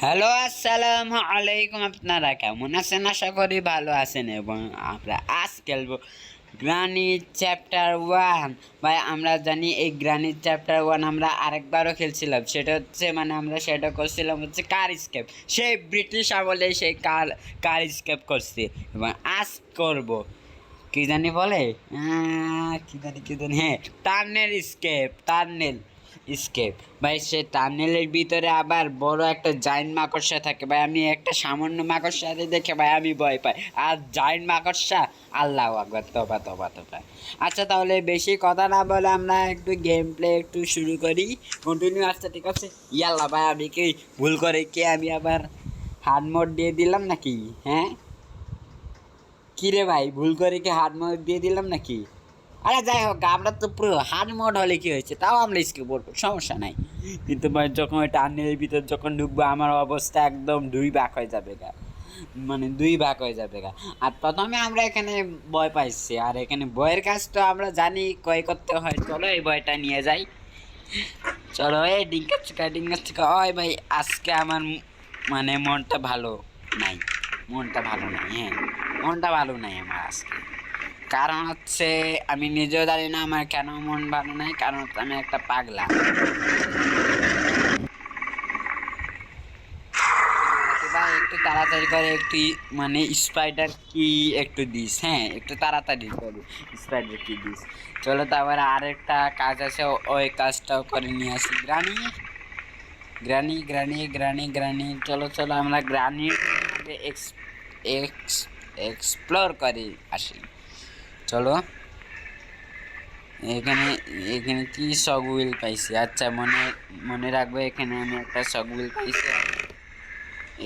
Hello, আসসালামু আলাইকুম। আপনারা কেমন আছেন? আশা করি ভালো আছেন। এবং আমরা আজ খেলবো গ্রানি চ্যাপ্টার 1। ভাই আমরা জানি এই গ্রানি চ্যাপ্টার 1 আমরা আরেকবারও খেলছিলাম। সেটা হচ্ছে আমরা সেটা করছিলাম হচ্ছে কার স্কেপ। সেই ব্রিটিশ আমলে সেই কার স্কেপ করছি এবং আজ করব কি জানি বলে, কি জানি হ্যাঁ, টার্নেল স্কেপ। ভাই সে টানেলের ভিতরে আবার বড় একটা জাইন্ট মাকড়সা থাকে। ভাই আমি একটা সামান্য মাকড়সারে দেখে ভাই আমি ভয় পাই, আর জাইন্ট মাকড়সা, আল্লাহ আকবার, তবা তবা তবা। আচ্ছা তাহলে বেশি কথা না বলে আমরা একটু গেম প্লে একটু শুরু করি, কন্টিনিউ। আচ্ছা ঠিক আছে, ইয়াল্লা ভাই। আমি কি ভুল করে কি আমি আবার হার্ড মোড দিয়ে দিলাম নাকি? হ্যাঁ কিরে ভাই, ভুল করে কি হার্ড মোড দিয়ে দিলাম নাকি? আরে যাই হোক, আমরা তো পুরো হার্ড মোড হলে কি হয়েছে, তাও আমরা স্কিপ করবো, সমস্যা নাই। কিন্তু ভাই যখন ওই টার্নেলের ভিতর যখন ঢুকবো আমার অবস্থা একদম দুই ভাগ হয়ে যাবে গা, দুই ভাগ হয়ে যাবে গা। আর প্রথমে আমরা এখানে ভয় পাইছি, আর এখানে বইয়ের কাজ তো আমরা জানি কয় করতে হয়। চলো এই বইটা নিয়ে যাই। চলো এই ডিঙ্কা ওই ভাই, আজকে আমার মনটা ভালো নাই। হ্যাঁ, মনটা ভালো নাই আমার আজকে। কারণ হচ্ছে আমি নিজেও জানি না আমার কেন মন ভালো নাই। কারণ হচ্ছে আমি একটা পাগলা। ভাই একটু তাড়াতাড়ি করে একটু স্পাইডার কি একটু দিস। হ্যাঁ একটু তাড়াতাড়ি করে স্পাইডার কি দিস। চলো তারপর আরেকটা কাজ আছে, ওই কাজটাও করে নিয়ে আসি। Granny granny granny granny granny চলো চলো আমরা গ্রানি এক্সপ্লোর করে আসি। চলো এখানে এখানে কি সগুইল পাইছি। আচ্ছা মনে মনে রাখবো, এখানে আমি একটা সগুইল পাইছি।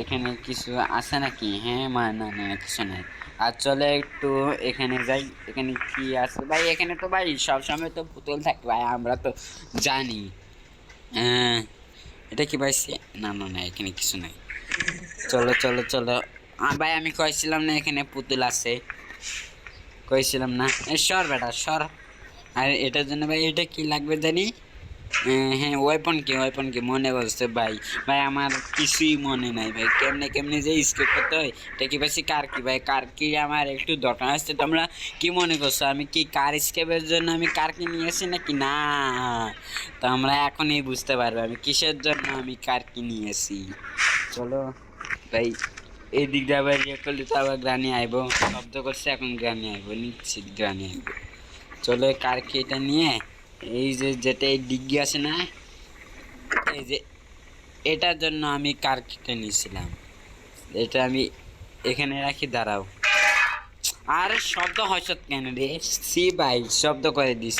এখানে কিছু আছে নাকি? হ্যাঁ না না না, কিছু নাই। আর চলে একটু এখানে যাই। এখানে কি আছে ভাই? এখানে তো ভাই সবসময় তো পুতুল থাকে ভাই, আমরা তো জানি। হ্যাঁ, এটা কি পাইছি? না না না, এখানে কিছু নাই। চলো চলো চলো। ভাই আমি কইছিলাম না এখানে পুতুল আছে, কইছিলাম না? সর বেটা সর। আর এটার জন্য ভাই এটা কি লাগবে জানি? হ্যাঁ, ওয়েপন কি মনে করছে ভাই? ভাই আমার কিছুই মনে নাই ভাই, কেমনে কেমনে যে স্কেপ করতে হয় এটা কি পাচ্ছি। কার কি ভাই, কার কি আমার একটু দরকার আসছে। তোমরা কি মনে করছো আমি কি কার স্কেপের জন্য আমি কার কি নিয়েছি নাকি? না, তো আমরা এখনই বুঝতে পারবো আমি কিসের জন্য আমি কার কি নিয়েছি। চলো ভাই, এই দিক দিয়ে আবার ইয়ে করলে তো আবার গ্রানি আইব। শব্দ করছে, এখন গ্রানি আইব, নিশ্চিত গ্রানি আইব। চলো কার কি এটা নিয়ে এই যে যেটা এই ডিগ্গি আছে না, এই যে এটার জন্য আমি কার কিটা নিয়েছিলাম। এটা আমি এখানে রাখি, দাঁড়াও। আরে শব্দ হয়তো কেন রে? সি ভাই শব্দ করে দিস,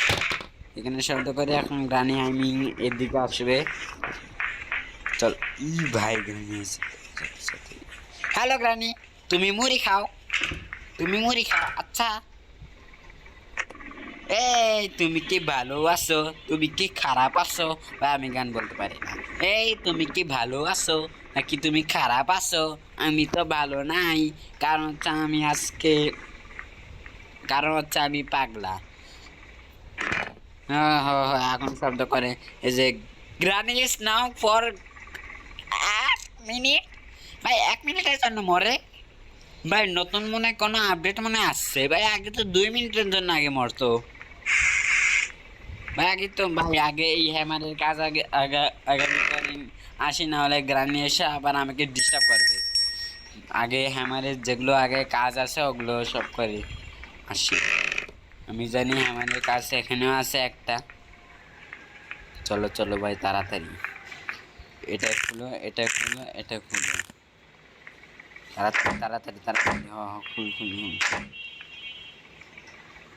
এখানে শব্দ করে। এখন গ্রানি আইমিং এর দিকে আসবে। চল ই ভাই, গ্রানি আছে। হ্যালো গ্রানি, তুমি মুড়ি খাও, তুমি মুড়ি খাও। আচ্ছা এই তুমি কি ভালো আছো? তুমি কি খারাপ আছো? বা আমি গান বলতে পারি না। এই তুমি কি ভালো আছো নাকি তুমি খারাপ আছো? আমি তো ভালো নাই, কারণ হচ্ছে আমি আজকে, কারণ হচ্ছে আমি পাগলা। হ্যাঁ হ্যাঁ হ্যাঁ, এখন শব্দ করে। এই যে granny is now for 1 minute. ভাই 1 মিনিটের জন্য মরে? ভাই নতুন মনে কোনো আপডেট মনে আসছে ভাই? আগে তো 2 মিনিটের জন্য আগে মরতো ভাই। আগে তো ভাই আগে এই হ্যামারের কাজ আগে আগে আগামী কদিন আসি, না হলে গ্রানি এসে আবার আমাকে ডিস্টার্ব করবে। আগে হ্যামারের যেগুলো আগে কাজ আছে ওগুলো সব করে আসি। আমি জানি হ্যামারের কাজ এখানেও আছে একটা। চলো চলো ভাই তাড়াতাড়ি, এটা খুলো এটা খুলো এটা খুলো, তাড়াতাড়ি তাড়াতাড়ি তাড়াতাড়ি। হ হ, খুল খুল খুল।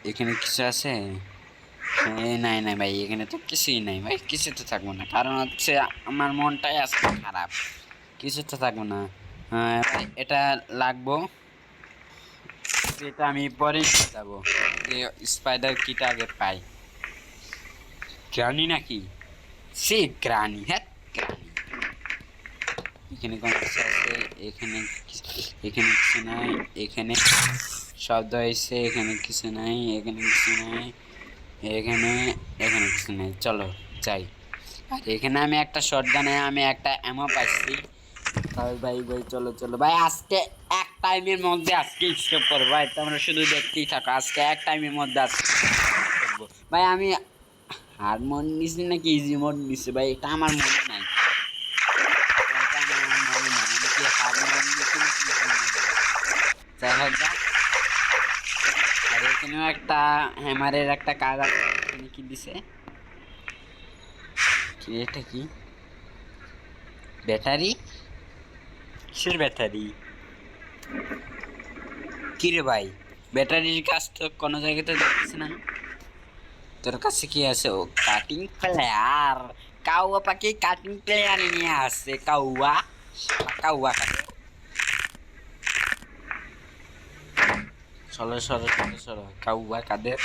এখানে কিছু আছে? নাই নাই ভাই, এখানে তো কিছুই নাই ভাই, কিছু তো থাকবো না। কারণ হচ্ছে আমার মনটাই আজকে খারাপ, কিছু তো থাকবো না। ভাই এটা লাগবো, এটা আমি পরে যাবো। যে স্পাইডার কিটা আগে পাই। গ্রানি নাকি? সে গ্রানি, হ্যাঁ গ্রানি। এখানে কোন কিছু আছে? এখানে এখানে কিছু নাই। এখানে শব্দ হয়েছে, এখানে কিছু নাই। এখানে কিছু নাই। এখানে এখানে কিছু নেই। চলো যাই। আর এখানে আমি একটা শটগানে আমি একটা অ্যামো পাইছি। ভাই ভাই ভাই চলো চলো ভাই, আজকে এক টাইমের মধ্যে আজকে স্টপ করবো ভাই, তোমরা শুধু দেখতেই থাকো, আজকে এক টাইমের মধ্যে আজকে করবো ভাই। আমি হার্ড মোড নিছি নাকি ইজি মোড নিছি ভাই, এটা আমার মনে নাই, এটা আমার মনে নাই আমি কি হার্ড মোড নিছি নাকি easy mode নিছি। যাই হোক যা, আর এখানেও একটা হ্যামারের একটা কাজ আছে, এখানে কি দিছে, কি এটা কি ব্যাটারি, কিসের ব্যাটারি, কি রে ভাই ব্যাটারির কাজ তো কোনো জায়গাতে দেখতেছি না। তোর কাছে কি আছে, ও কাটিং প্লেয়ার, কাউয়া পাখি কাটিং প্লেয়ার নিয়ে আসছে, কাউয়া কাউয়া কাটে, সরো সরো সরো সরো কাউয়া কাদের,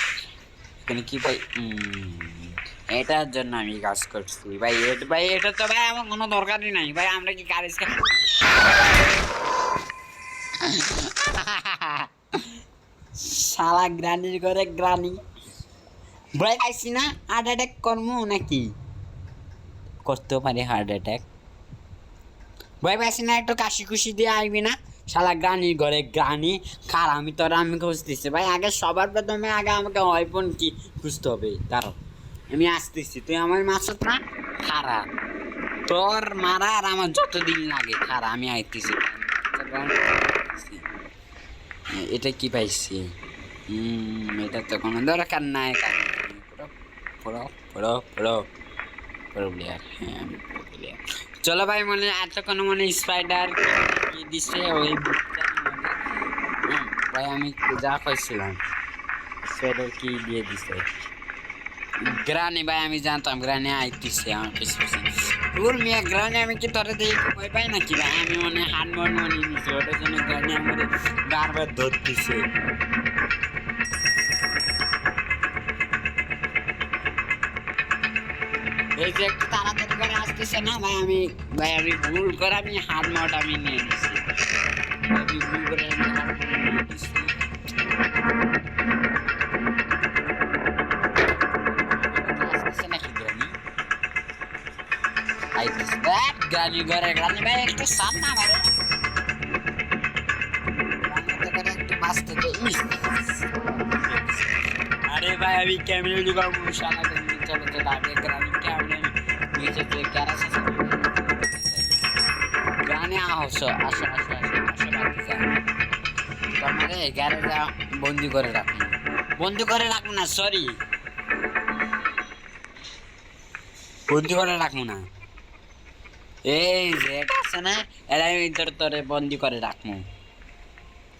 এখানে কি ভাই, এটার জন্য আমি কাজ করছি ভাই, ভাই এটা তো ভাই আমার কোনো দরকারই নাই ভাই, আমরা কি কাজ শালা গ্রানির ঘরে গ্রানি ভয় পাইছি না, হার্ট অ্যাটাক করবো নাকি, করতেও পারি হার্ট অ্যাটাক, ভয় পাইছি না, একটু কাশি কুশি দিয়ে আইবি না, শালা গ্রানির ঘরে গ্রানি কার, আমি তোরা আমি খুঁজতেছি ভাই, আগে সবার প্রথমে আগে আমাকে ওয়েপন কি খুঁজতে হবে, দাঁড়াও আমি আসতেছি, তুই আমার মাসত না খারা, তোর মারা আর আমার যতদিন লাগে খারা, আমি আইতেছি। এটা কি পাইছি, এটা তো কোনো দরকার নাই, পড়ো পড়ো পড়ো পড়ো প্লেয়ার, হ্যাঁ আমি প্লেয়ার। চলো ভাই মানে এতক্ষণ মানে স্পাইডার দিছে ওই ভাই, আমি যা কইছিলাম স্পাইডার কি দিয়ে দিছে, গ্রানি ভাই আমি জানতাম গ্রানি আইতিছে আমার পিছু পিছু, তোর মেয়ে গ্রানি আমি কি তোরে দিয়ে ভয় পাই নাকি ভাই, আমি মানে হাত মন নিয়েছি, ওটার জন্য গ্রানি আমার বারবার ধরতেছে। এই যে একটু তাড়াতাড়ি করে আসতেছে না ভাই, আমি ভুল করে আমি হাত মোট আমি নিয়ে নিছি, আমি ভুল করে আমি হাত মোট নিয়ে নিছি। আসতেছে নাকি গ্রানি, আইতেছে গ্রানি ঘরে, গ্রানি ভাই একটু সান না মারে, একটু বাঁচতে দে। আরে ভাই আমি ক্যামেরা ঢুকাবো শালা, চলো চলো আগে গ্রানি ক্যামেরা নিচে যে গ্যারাজ আছে গ্রানি আসো আসো আসো আসো আসো বাড়িতে, তোমারে গ্যারেজে বন্দি করে রাখুন, বন্দি করে রাখুন না, সরি বন্দি করে রাখুন না, এই যে এটা আছে না, এর ভিতর তোরে বন্দি করে রাখবো,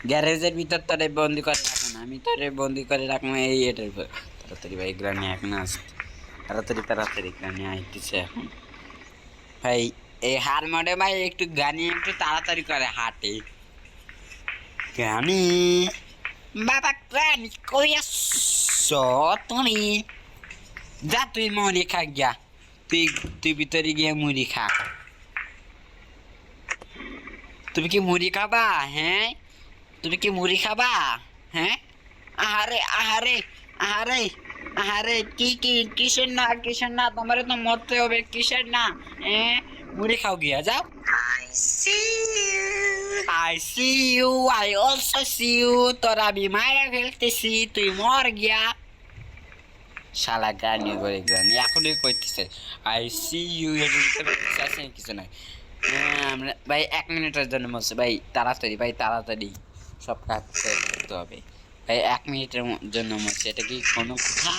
গ্যারেজের ভিতর তোরে বন্দি করে রাখবো না, আমি তোরে বন্দি করে রাখবো এই এটার উপর। তাড়াতাড়ি ভাই গ্রানি এখন আস, তাড়াতাড়ি তাড়াতাড়ি গ্রানি আইতেছে এখন ভাই, এই হার মোডে ভাই একটু গানি একটু তাড়াতাড়ি করে হাঁটে, গ্রানি বাবা গ্রানি কই আসছো তুমি, যা তুই মুড়ি খা গিয়া, তুই তুই ভিতরে গিয়ে মুড়ি খা, তুমি কি মুড়ি খাবা, হ্যাঁ তুমি কি মুড়ি খাবা, হ্যাঁ আহারে আহারে আহারে আহারে কি কি কিসের না তোমার তো মরতে হবে, কিসের না, হ্যাঁ মুড়ি খাও গিয়া যাও, I see you, I also see you, তোরা আমি মারা ফেলতেছি, তুই মর গিয়া, শালা গানি করে গানি এখনই কইতেছে আই সি ইউ, এর ভিতরে আছে কিছু নাই, আমরা ভাই 1 মিনিটের জন্য বলছে ভাই, তাড়াতাড়ি ভাই তাড়াতাড়ি সব কাজ করতে হবে ভাই, 1 মিনিটের জন্য বলছে, এটা কি কোনো কথা,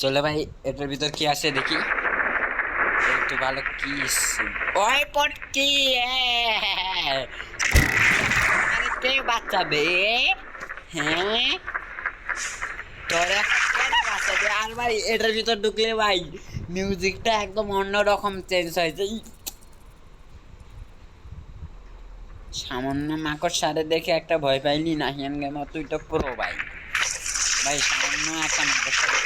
চলে ভাই এটার ভিতর কি আছে দেখি, একটু ভালো কি ওই পটকি, আরে কে বাঁচাবে, হ্যাঁ তোরা বাঁচাবে, আর ভাই এটার ভিতর ঢুকলে ভাই মিউজিকটা একদম অন্যরকম চেঞ্জ হয়েছে, সামান্য মাকড় সারে দেখে একটা ভয় পাইলি না, হিয়ান গেম তুই তো পুরো ভাই, ভাই সামান্য একটা মাকড় সারে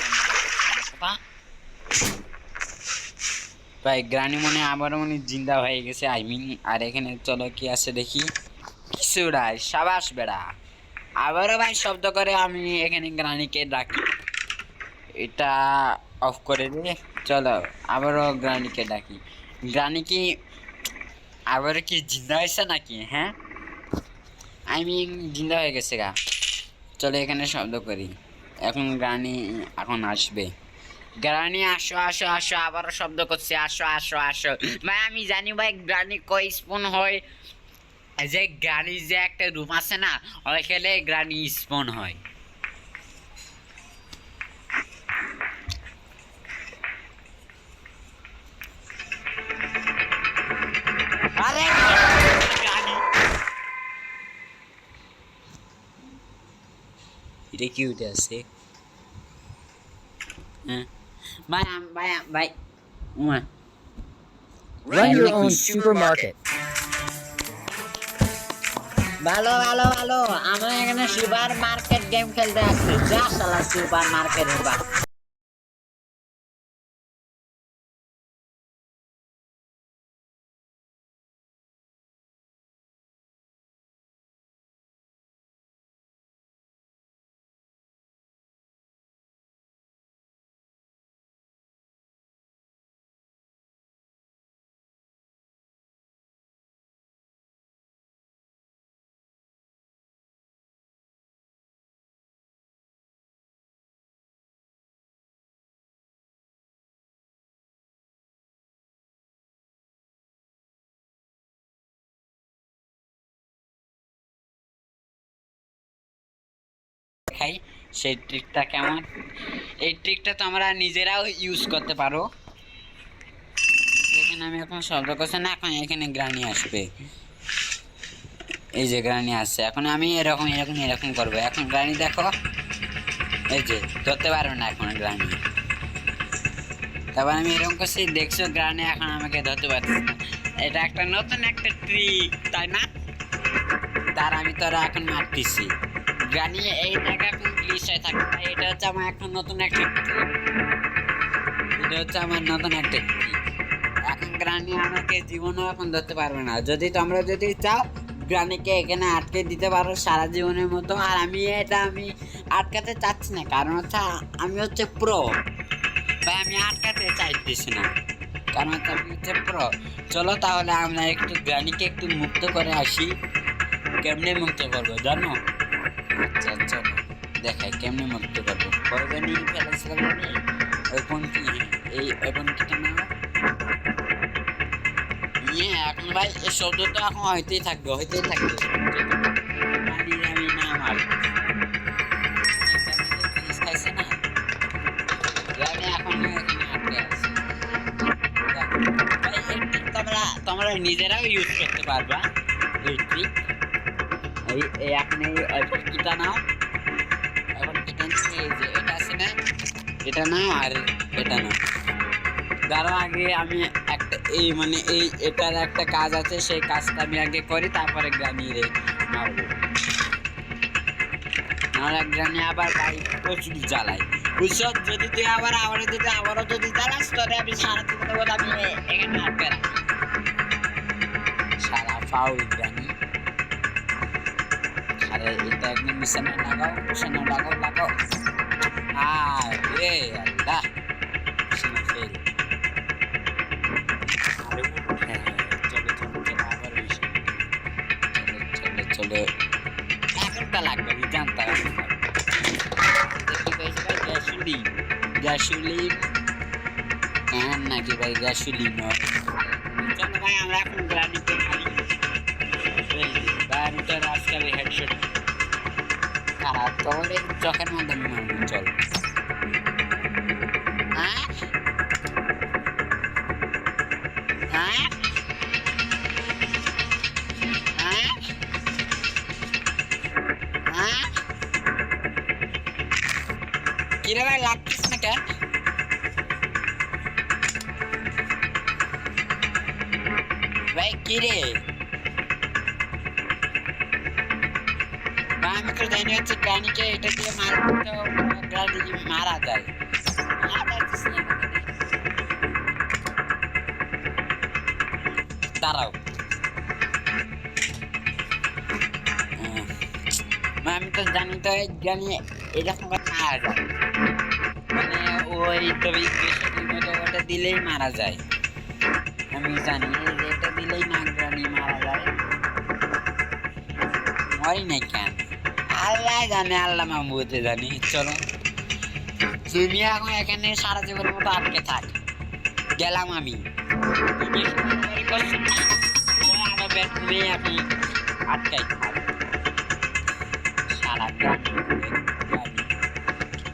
ভাই, গ্রানি মনে আবারও মনে জিন্দা হয়ে গেছে, আই মিন, আর এখানে চলো কি আছে দেখি, কিছু নাই, সাবাস বেড়া, আবারও ভাই শব্দ করে আমি এখানে গ্রানিকে ডাকি, এটা অফ করে দে, চলো আবারও গ্রানিকে ডাকি, গ্রানি কি আবার কি জিন্দা হয়েছে নাকি? হ্যাঁ, আমি জিন্দা হয়ে গেছে গা। চলো এখানে শব্দ করি। এখন গ্রানি এখন আসবে। গ্রানি আসো আসো আসো, আবারও শব্দ করছে আসো আসো আসো। ভাই আমি জানি ভাই গ্রানি কয় স্পন হয়। যে গ্রানি যে একটা রুম আছে না, ওইখানে গ্রানি স্পন হয়। আরে গ্রানি, এটা কি উঠে আছে? হ্যাঁ ভাই ভাই ভাই Uma Run your own supermarket. ভালো ভালো ভালো, আমরা এখানে সুপার মার্কেট গেম খেলতে আসছি। যা শালা সুপার মার্কেট বা খাই। সেই ট্রিকটা কেমন? এই ট্রিকটা তো আমরা নিজেরাও ইউজ করতে পারো। এখানে আমি এখন শব্দ করছি না, এখন এখানে গ্রানি আসবে। এই যে গ্রানি আসছে, এখন আমি এরকম এরকম এরকম করবো। এখন গ্রানি দেখো, এই যে ধরতে পারবে না এখন গ্রানি। তারপর আমি এরকম করছি, দেখছো গ্রানি এখন আমাকে ধরতে পারতেছে না। এটা একটা নতুন একটা ট্রিক, তাই না? তার আমি তোরা এখন মারতেছি। গ্রানি এই জায়গায় এখন গ্লিচ হয়ে থাকবে। এটা হচ্ছে আমার এখন নতুন একটা ট্রিক। এটা হচ্ছে আমার নতুন একটা ট্রিক। এখন গ্রানি আমাকে জীবনেও এখন ধরতে পারবে না। যদি তোমরা যদি চাও গ্রানিকে এখানে আটকে দিতে পারো সারা জীবনের মতো। আর আমি আটকাতে চাচ্ছি না, কারণ হচ্ছে আমি হচ্ছে প্রো ভাই। আমি আটকাতে চাইতেছি না, কারণ হচ্ছে আমি হচ্ছে প্রো। চলো তাহলে আমরা একটু গ্রানিকে একটু মুক্ত করে আসি। কেমনে মুক্ত করবো জানো? আচ্ছা চলো দেখাই কেমনে মুক্ত করবো। পরে নিয়ে ফেলেছিলাম আমি ওই পন্থী, এই ওই পন্থীটা না নিয়ে এখন ভাই এই শব্দ তো এখন হইতেই থাকবে হইতেই থাকবে। আমি না আমার খাইছে না, আমি এখন এখানে আটকে আছি। ভাই এই ট্রিক তোমরা তোমরা নিজেরাও ইউজ করতে পারবা। এই ট্রিক এই এখন এই পন্থীটা নাও। এখন এটা নিয়ে এই যে এটা আছে না, এটা নাও আর এটা নাও। তার আগে আমি একটা এই মানে এই এটার একটা কাজ আছে, সেই কাজটা আমি আগে করি, তারপরে গ্রানি রে মারবো। নাহলে গ্রানি আবার ভাই প্রচুর জ্বালাই, বুঝছো? যদি তুই আবারও যদি জ্বালাস তোরে আমি সারা জীবন বলে আমি এখানে আটকে রাখি। সারা ফাউল গ্রানি। আরে এটা একদম মিশনে লাগাও। রে আল্লাহ, মিশনে ফেল। চলো একটা লাগবে, আমি জানতাম। গ্যাসুলি কেন নাকি ভাই? গ্যাসুলি নয়। চলো ভাই আমরা এখন গ্রানিকে মারি। আমি তো রাস্তায় হেডশট খারাপ তোর চোখের মধ্যে মারবো। চল হ্যাঁ হ্যাঁ হ্যাঁ হ্যাঁ কিরে ভাই লাগছিস না কেন? ভাই কিরে ভাই, আমি তো জানি হচ্ছে গ্রানিকে এটা দিয়ে মারতে গ্রানি মারা যায়। দাঁড়াও, আমি তো জানি তো জানি এরকম মারা যায়, মানে ওই তবে ওটা দিলেই মারা যায়। আমি জানি এটা দিলেই না গ্রানি হয় না কেন? আল্লাহ জানে, আল্লাহ মাহবুবে জানি। চলো, তুমি এখন এখানে সারা জীবনের মতো আটকে থাক, গেলাম আমি। তুমি বাড়ি করছো না, আমার বেডরুমে এখন আটকাই থাক সারা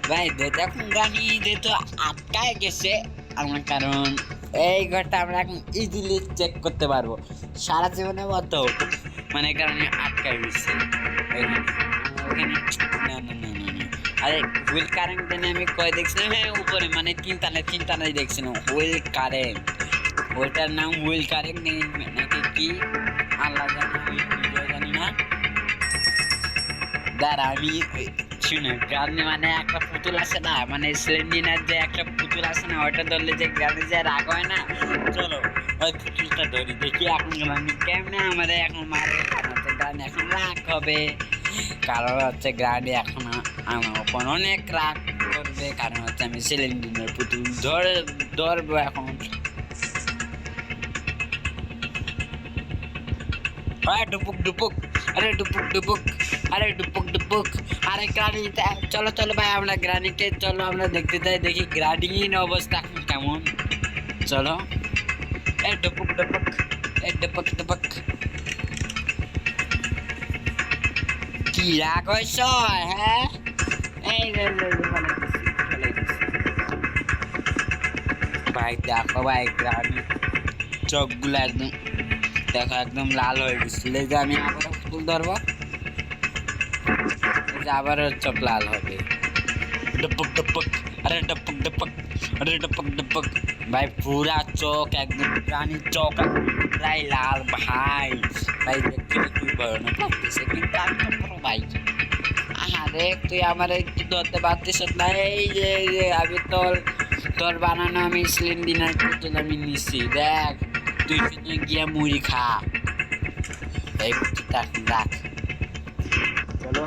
ভাই। দেখুন গানি যেহেতু আটকায় গেছে আমার, কারণ এই ঘরটা আমরা এখন ইজিলি চেক করতে পারবো সারা জীবনে মতো, মানে কারণ আটকায় গেছে ওখানে। না না না না না, আরে হুইল কারেন্ট আমি কয় দেখছিলাম, হ্যাঁ উপরে মানে তিনতলায় দেখছিলাম হুইল কারেন্ট। ওইটার নাম হুইল কারেন্ট নাকি কি আল্লাহ জানে, আমি নিজেও জানি না। দাঁড়া আমি শুনে গ্রামে মানে একটা পুতুল আছে না, মানে স্লেন্ডিনার যে একটা পুতুল আছে না, ওইটা ধরলে যে গ্রামে যে রাগ হয় না, চলো ওই পুতুলটা ধরি, দেখি এখন গ্রামে কেমনে আমাদের এখন মারে। গ্রামে এখন রাগ হবে, কারণ হচ্ছে গ্রামে এখন আমার ওপর অনেক রাগ করবে, কারণ হচ্ছে আমি স্লেন্ডিনার পুতুল ধরবো এখন। ডুপুক ডুপুক, আরে ডুপুক ডুপুক, আরে ডুপুক ডুপুক, আরে গ্রানি। চলো চলো ভাই, আমরা গ্রানিকে চলো আমরা দেখতে চাই, দেখি গ্রানির অবস্থা এখন কেমন। চলো এ ডুপুক ডুপুক, এ ডুপুক ডুপুক। কি রাগ হয়েছ? হ্যাঁ এই ভাই দেখো ভাই, গ্রানি চোখগুলো একদম দেখো একদম লাল হয়ে গেছিল। এই যে আমি আবার ফুল ধরবো, আবার চোখ লাল হবে। ডপক ডপক, আরে ডপক ডপক, আরে ডপক ডপক। ভাই পুরা চোখ একদম প্রাণীর চোখ প্রায় লাল ভাই। ভাই দেখতে খুব ভয়ানক লাগতেছে, কিন্তু আমি তো পুরো ভাই। আরে তুই আমার একটু ধরতে পারতিস না? এই যে আমি তোর বানানো আমি স্লেন্ডিনার পুতুল আমি নিছি, দেখ তুই শুধু গিয়ে মুড়ি খা। এই পুতুলটা এখন রাখ। চলো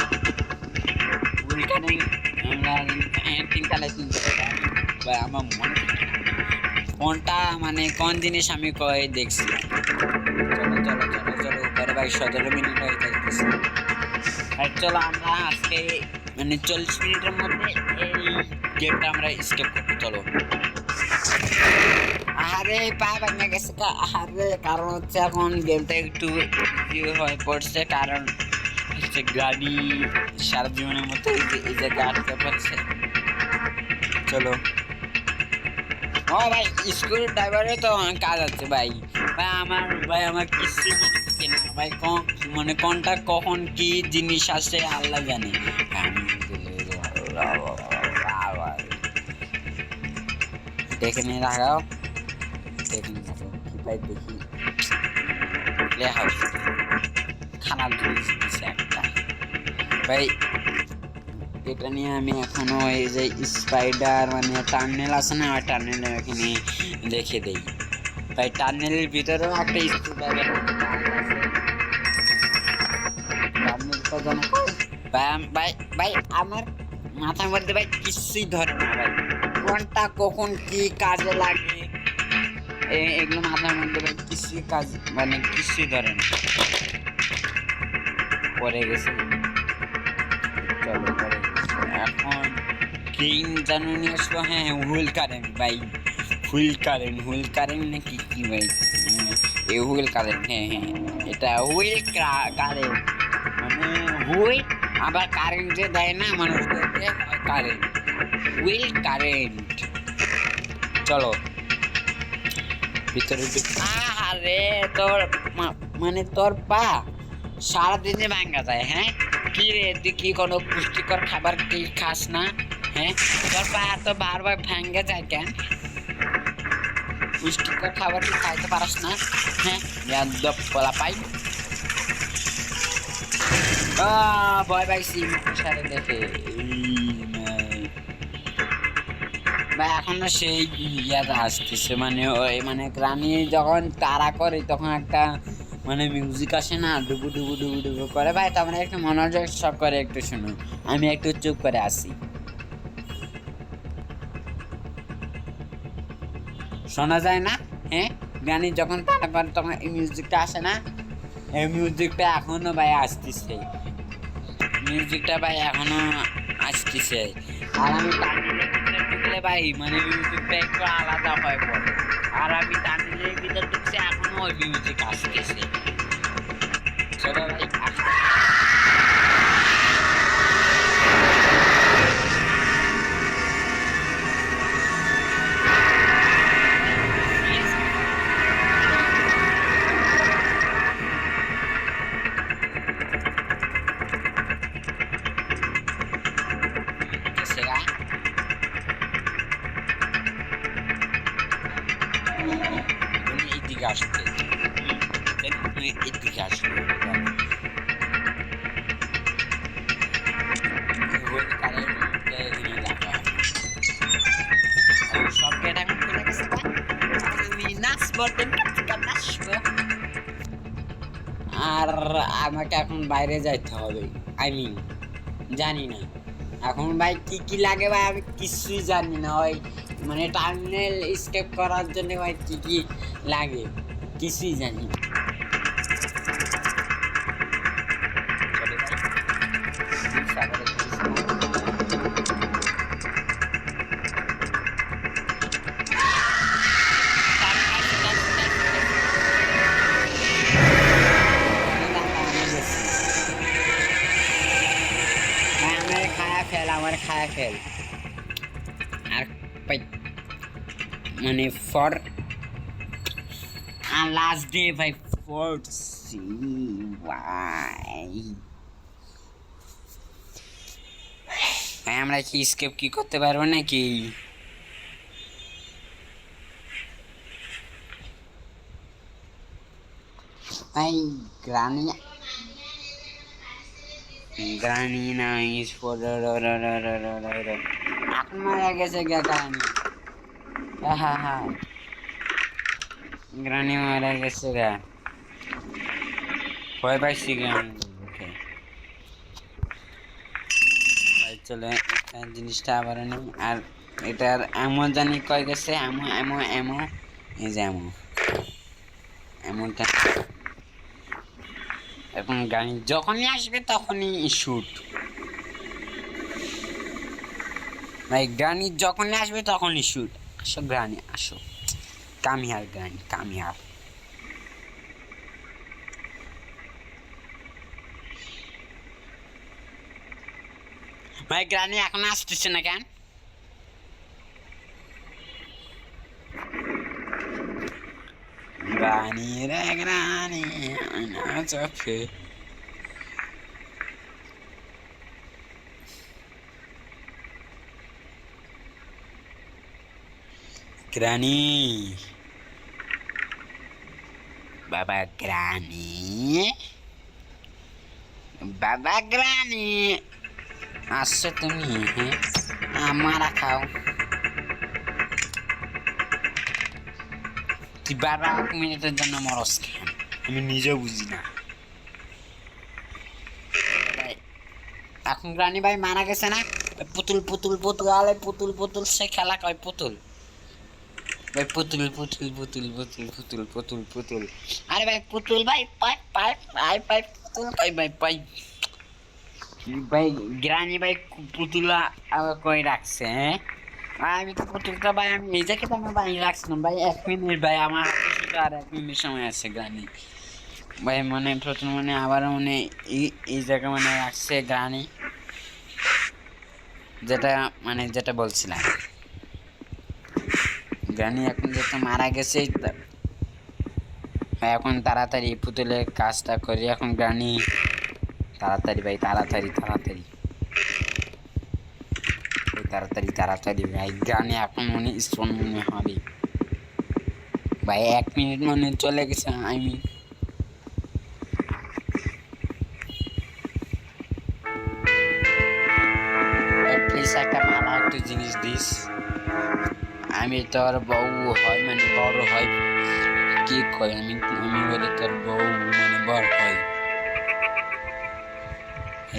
আমার কোনটা মানে কোন জিনিস আমি কয়ে দেখছি। চলো চলো চলো চলো উপরে ভাই, 17 মিনিট হয়ে যাইতেছে। আর চলো আমরা আজকে মানে 40 মিনিটের মধ্যে এই গেমটা আমরা স্কিপ করবো। চলো। আরে পা ভেঙে গেছে, আরে কারণ হচ্ছে এখন গেমটা একটু ইজি হয়ে পড়ছে, কারণ হচ্ছে গাড়ি সারা জীবনের মতো এই জায়গায় আটকে পড়ছে। চলো ও ভাই, স্কুল ড্রাইভারে তো কাজ আছে ভাই। ভাই আমার কিছু মনে থাকে না ভাই, মানে কোনটা কখন কি জিনিস আসে আল্লাহ জানে। দেখে নিয়ে রাখাও, দেখে নিয়ে রাখো কি ভাই, দেখি খারাপ জিনিস দিচ্ছে একটা ভাই। এটা নিয়ে আমি এখনো এই যে স্পাইডার মানে টার্নেল আছে না, ওই টার্নেল এখানে দেখে দেই ভাই। টার্নেলের ভিতরেও একটা স্ক্রুড্রাইভার ভাই ভাই আমার মাথার মধ্যে ভাই কিছুই ধরে না ভাই, কোনটা কখন কি কাজে লাগে এগুলো মাথার মধ্যে ভাই কিছুই কাজ মানে কিছুই ধরে না। পরে গেছে, চলো পরে এখন কিং জানো নিয়ে আসলো। হ্যাঁ হুইল কারেন্ট ভাই, হুইল কারেন্ট নাকি কি ভাই, এই হুইল কারেন্ট। হ্যাঁ হ্যাঁ এটা হুইল কারেন্ট, মানে হুইল আবার কারেন্ট যে দেয় না মানুষদেরকে, কারেন্ট হুইল কারেন্ট। চলো ভিতরে। আরে তোর মানে তোর পা সারাদিনে ভাঙ্গা যায়? হ্যাঁ কি রে, তুই কি কোনো পুষ্টিকর খাবার কি খাস না? হ্যাঁ তোর পা এত বারবার ভাঙ্গা যায় কেন? পুষ্টিকর খাবার কি খাইতে পারস না? হ্যাঁ পোলা পাই ভয় পাইছি সারে দেখে ভাই। এখনো সেই ইয়াটা আসতেছে, মানে ওই মানে গ্রামে যখন তারা করে তখন একটা মানে মিউজিক আসে না, ডুবু ডুবু ডুবু ডুবু করে ভাই, তার মানে একটু মনোযোগ সব করে একটু শুনুন, আমি একটু চুপ করে আসি। শোনা যায় না? হ্যাঁ গানি যখন তারা করে তখন এই মিউজিকটা আসে না, এই মিউজিকটা এখনো ভাই আসতেছে। মিউজিকটা ভাই এখনো আসতেছে, আর আমি টানেলের ভিতরে ঢুকলে ভাই মানে মিউজিকটা একটু আলাদা হয় পরে, আর আমি টানেলের ভিতরে ঢুকছি এখনো ওই মিউজিক আসতেছে। চলো ভাই আসতে সেরা এইদিকে আসতে এইদিকে আসবে হলুদ কালারের মধ্যে এখানে লাগা হবে। সব গেট এখন খুলে গেছে ভাই, আমি নাচবো নাচবো, আর আমাকে এখন বাইরে যাইতে হবে। আই মিন জানি না এখন ভাই কি কি লাগে ভাই, আমি কিছুই জানি না। ওই মানে টার্মিনাল স্কেপ করার জন্য ভাই কি কি লাগে কিছুই জানি না। চলো ভাই, সাগরে খায়া ফেল, আমার খায়া ফেল। আর ভাই মানে ফর লাস্ট ডে ভাই, ফর সি ভাই ভাই আমরা কি স্কেপ কি করতে পারবো নাকি? ভাই গ্রানি গ্রানি নাইস ফর এখন মারা গেছে গা গ্রানি, হ্যাঁ হ্যাঁ গ্রানি মারা গেছে গা, ভয় পাইছি গ্রানি। চলে জিনিসটা আবার নেই, আর এটার এমন জানি কয় গেছে এমন এমন এমন এই যে এমন এমনটা। এখন গাড়ি যখনই আসবে তখনই শুট ভাই, গাড়ি যখনই আসবে তখনই শুট। আসো গাড়ি আসো, কামিয়ার গাড়ি কামিয়ার ভাই, গাড়ি এখন আসতেছে না কেন? গাড়ি রে গাড়ি চোখে গ্রানি বাবা, গ্রানি বাবা, গ্রানি আসছো তুমি? হ্যাঁ আমারা খাও, তুই 12 মিনিটের জন্য মরস কেন আমি নিজেও বুঝি না। এখন গ্রানি ভাই মারা গেছে না? পুতুল পুতুল পুতুল আলে পুতুল পুতুল সে খেলা কয় পুতুল ভাই, পুতুল পুতুল পুতুল পুতুল পুতুল পুতুল পুতুল, আরে ভাই পুতুল ভাই পাই পাই পাই পাই পুতুল পাই ভাই পাই ভাই, গ্রানি ভাই পুতুলা কই রাখছে? হ্যাঁ আমি তো পুতুলটা ভাই আমি নিজেকে তো আমি বানিয়ে রাখছিলাম ভাই। 1 মিনিট ভাই আমার হাতে শুধু আর 1 মিনিট সময় আছে। গ্রানি ভাই মানে প্রথম মানে আবার মানে এই জায়গা মানে রাখছে গ্রানি, যেটা মানে যেটা বলছিলাম গ্রানি এখন যেহেতু মারা গেছে এখন তাড়াতাড়ি পুতুলের কাজটা করি। এখন গ্রানি তাড়াতাড়ি ভাই, তাড়াতাড়ি তাড়াতাড়ি তাড়াতাড়ি তাড়াতাড়ি ভাই, গ্রানি এখন মনে স্টোন মনে হবে ভাই। 1 মিনিট মনে চলে গেছে। আমি প্লিজ একটা ভালো একটা জিনিস দিস, আমি তোর বউ হয় মানে বড় হয় কি কই, আমি আমি বলে তোর বউ মানে বড় হয়।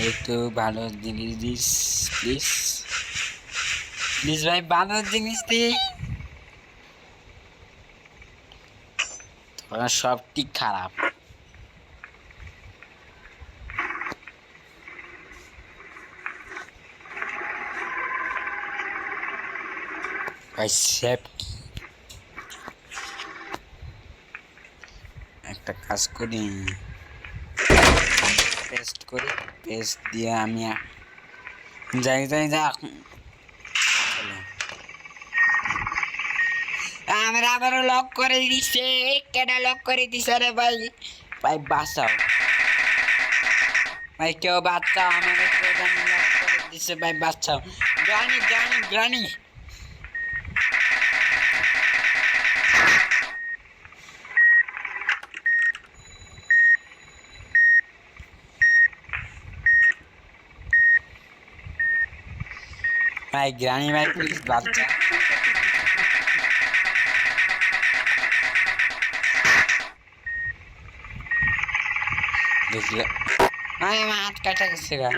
একটু ভালো জিনিস দিস প্লিজ, প্লিজ ভাই ভালো জিনিস দি, তোরা সব ঠিক খারাপ। ভাই সেফ একটা কাজ করি, পেস্ট করি, পেস্ট দিয়ে আমি যাই যাই যা চলো। আমরা আবারও লক করে দিছে, কেডা লক করে দিছে রে ভাই? ভাই বাঁচাও ভাই, কেউ বাঁচাও, আমাকে কেউ জানি লক করে দিছে ভাই, বাঁচাও। গ্রানি গ্রানি গ্রানি ভাই, গ্রানি ভাই প্লিজ বাঁচা। দেখলে ভাই আমার হাত কাটা গেছে গা।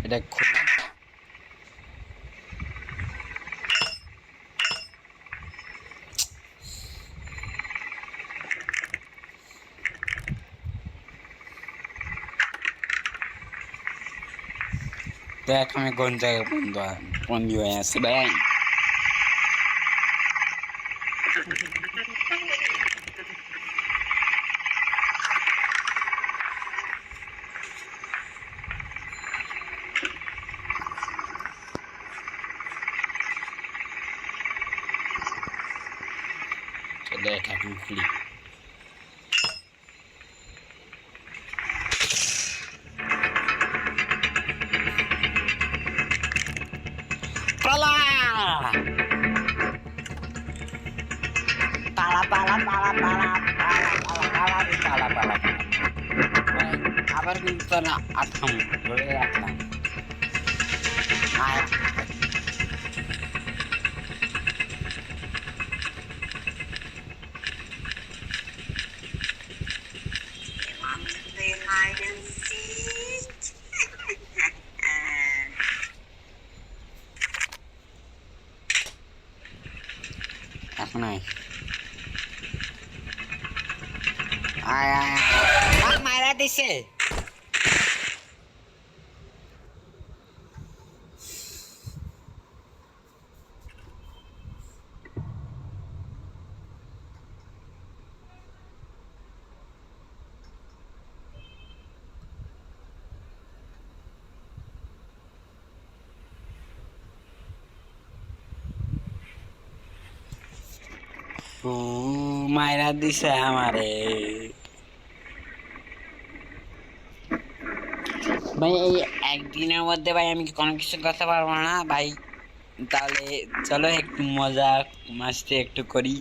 এটা খুব দেখ আমি কোন জায়গায় বন্ধু হয়ে আছি ভাই। দেখ এখন খুলি। পালা পালা পালা পালা পালা পালা পালা পালা পালা। আবার কিন্তু না আটকাম ধরে রাখলাম। আয় Play hide and seek. এখন আয় আয় আয় আয় মারা দিছে। মাইরা দিছে আমারে ভাই। এই একদিনের মধ্যে ভাই আমি কোনো কিছু করতে পারবো না ভাই। তাহলে চলো একটু মজা মাস্তি একটু করি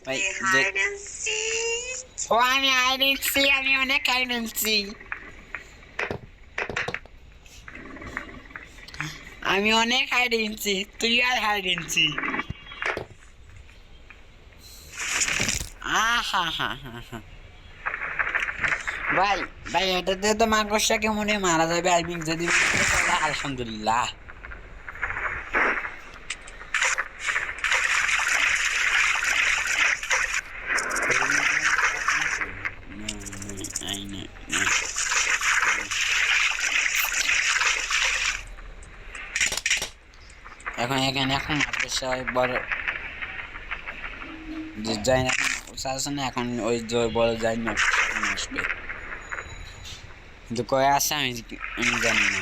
ভাই। Play hide and seek. ও আমি আইডেন্সি, আমি অনেক আইডেন্সি, আমি অনেক আইডেন্সি, তুই আর আইডেন্সি। আহা হা হা হা ভাই ভাই, এটাতে তো মাকড়সাকে মনে হয় মারা যাবে। আমি যদি আলহামদুলিল্লাহ। এখন এখানে এখন মাকড়সা বড় যাই না, এখন না, এখন ওই যে বড় যাই না আসবে, কিন্তু কয়ে আসে আমি জানি না।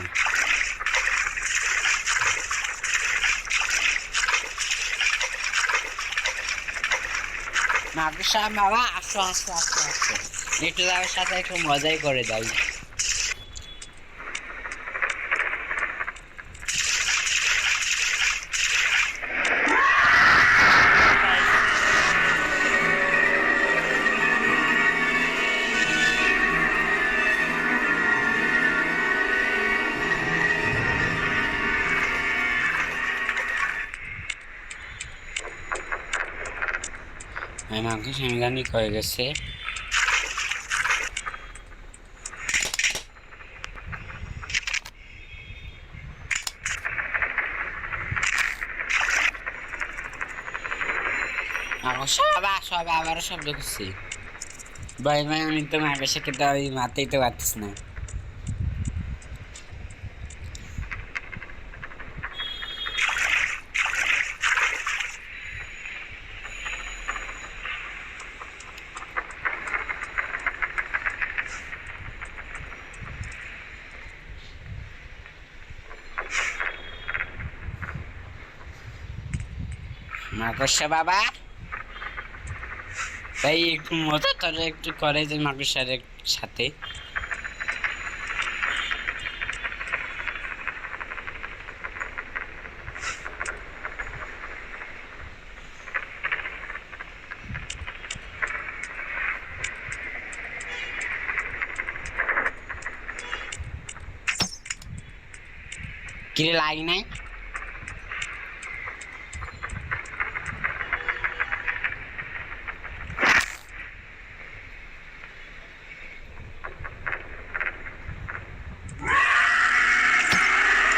মাকড়সা বাবা আসো আসো আসো আসো, একটু তার সাথে একটু মজাই করে যাই। আমাকে সাংঘানিক হয়ে গেছে। সব আবারও শব্দ করছি। ভাই ভাই আমি তো মাকড়সাকে তো ওই মারতেই তো পারতিস না। মাকড়সা বাবা ভাই একটু মজা করে একটু করে যে মাকড়সার সাথে। কিরে লাগ নাই?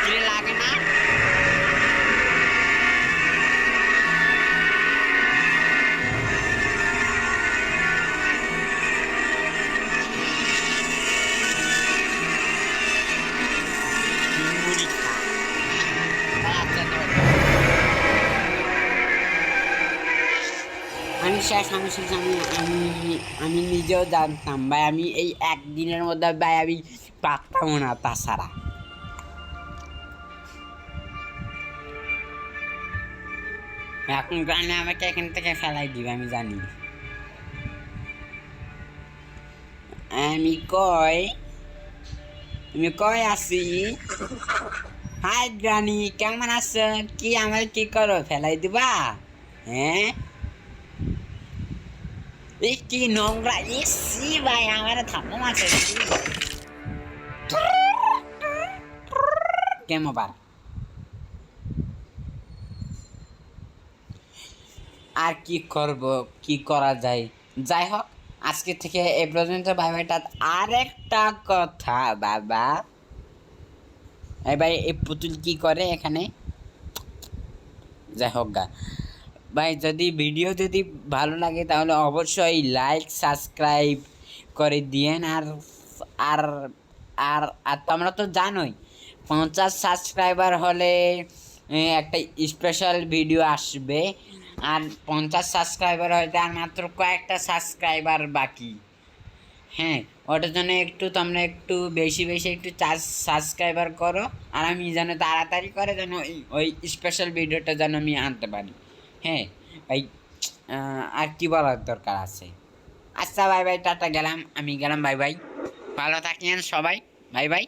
কিরে লাগে না? মুড়ি খা। আচ্ছা তো আমি শেষ, আমি শেষ, আমি নিজেও জানতাম ভাই, আমি এই একদিনের মধ্যে ভাই আমি পারতাম না তাছাড়া। এখন গানে আমাকে এখান থেকে ফেলাই দিবে আমি জানি। আমি কই আছি? হাই গ্রানি, কেমন আছো? কি আমার কি করো, ফেলাই দিবা? হ্যাঁ এই কি নোংরা, ইসি ভাই আমার থাপ্পড় মারছে কে মোবাইল। আর কি করব, কি করা যায়? যাই হোক, আজকে থেকে এ পর্যন্ত ভাই ভাইটা। আরেকটা কথা বাবা, এই ভাই এই পুতুল কি করে এখানে? যাই হোক গা ভাই, যদি ভিডিও যদি ভালো লাগে তাহলে অবশ্যই লাইক সাবস্ক্রাইব করে দিয়েন। আর আর আর তোমরা তো জানোই 50 সাবস্ক্রাইবার হলে একটা স্পেশাল ভিডিও আসবে। আর 50 সাবস্ক্রাইবার হয়তো আর মাত্র কয়েকটা সাবস্ক্রাইবার বাকি। হ্যাঁ, ওটার জন্য একটু তোমরা একটু বেশি বেশি একটু সাবস্ক্রাইবার করো। আর আমি যেন তাড়াতাড়ি করে যেন ওই স্পেশাল ভিডিওটা যেন আমি আনতে পারি। হ্যাঁ ভাই, আর কি বলার দরকার আছে? আচ্ছা ভাই ভাই, টাটা, গেলাম, আমি গেলাম, বাই বাই, ভালো থাকেন সবাই, বাই বাই।